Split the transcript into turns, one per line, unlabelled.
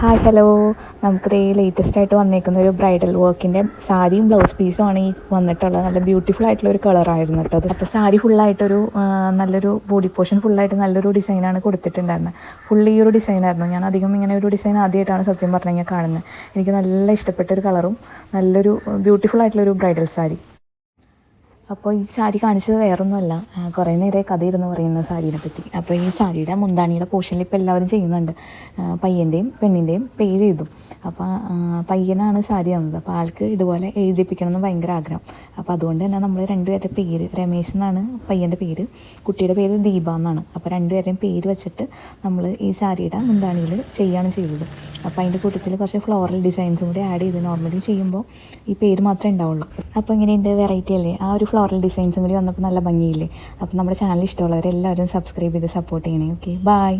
Hi hello. നമുക്കിത് latest ആയിട്ട് വന്നേക്കുന്ന ഒരു ബ്രൈഡൽ വർക്കിൻ്റെ സാരിയും ബ്ലൗസ് പീസുമാണ് ഈ വന്നിട്ടുള്ളത്. നല്ല ബ്യൂട്ടിഫുൾ ആയിട്ടുള്ള ഒരു കളറായിരുന്നു കേട്ടോ അത്. അപ്പോൾ സാരി ഫുള്ളായിട്ടൊരു നല്ലൊരു ബോഡി പോർഷൻ ഫുള്ളായിട്ട് നല്ലൊരു ഡിസൈനാണ് കൊടുത്തിട്ടുണ്ടായിരുന്നത്. ഫുള്ളി ഈ ഒരു ഡിസൈനായിരുന്നു. ഞാൻ അധികം ഇങ്ങനെ ഒരു ഡിസൈൻ ആദ്യമായിട്ടാണ് സത്യം പറഞ്ഞു കഴിഞ്ഞാൽ കാണുന്നത്. എനിക്ക് നല്ല ഇഷ്ടപ്പെട്ടൊരു കളറും നല്ലൊരു ബ്യൂട്ടിഫുൾ ആയിട്ടുള്ളൊരു ബ്രൈഡൽ സാരി. അപ്പോൾ ഈ സാരി കാണിച്ചത് വേറൊന്നുമല്ല, കുറേ നേരെ കഥയിരുന്ന് പറയുന്ന സാരീനെ പറ്റി. അപ്പോൾ ഈ സാരിയുടെ മുന്താണിയുടെ പോർഷനിൽ ഇപ്പോൾ എല്ലാവരും ചെയ്യുന്നുണ്ട്. പയ്യൻ്റെയും പെണ്ണിൻ്റെയും പേര് എഴുതും. അപ്പോൾ പയ്യനാണ് സാരി തന്നത്. അപ്പോൾ ആൾക്ക് ഇതുപോലെ എഴുതിപ്പിക്കണം എന്ന് ഭയങ്കര ആഗ്രഹം. അപ്പോൾ അതുകൊണ്ട് തന്നെ നമ്മൾ രണ്ടുപേരുടെ പേര്, രമേശ് എന്നാണ് പയ്യൻ്റെ പേര്, കുട്ടിയുടെ പേര് ദീപ എന്നാണ്. അപ്പോൾ രണ്ടുപേരുടെയും പേര് വെച്ചിട്ട് നമ്മൾ ഈ സാരിയുടെ മുന്താണിയിൽ ചെയ്യുകയാണ് ചെയ്തത്. അപ്പോൾ അതിൻ്റെ കൂട്ടത്തിൽ കുറച്ച് ഫ്ലോറൽ ഡിസൈൻസും കൂടി ആഡ് ചെയ്ത്, നോർമലി ചെയ്യുമ്പോൾ ഈ പേര് മാത്രമേ ഉണ്ടാവുള്ളൂ. അപ്പോൾ ഇങ്ങനെയുണ്ട്, വെറൈറ്റി അല്ലേ? ആ ഒരു ഫ്ലോറൽ ഡിസൈൻസും കൂടി വന്നപ്പോൾ നല്ല ഭംഗിയില്ലേ? അപ്പോൾ നമ്മുടെ ചാനൽ ഇഷ്ടമുള്ളവരെല്ലാവരും സബ്സ്ക്രൈബ് ചെയ്ത് സപ്പോർട്ട് ചെയ്യണേ. Okay, by.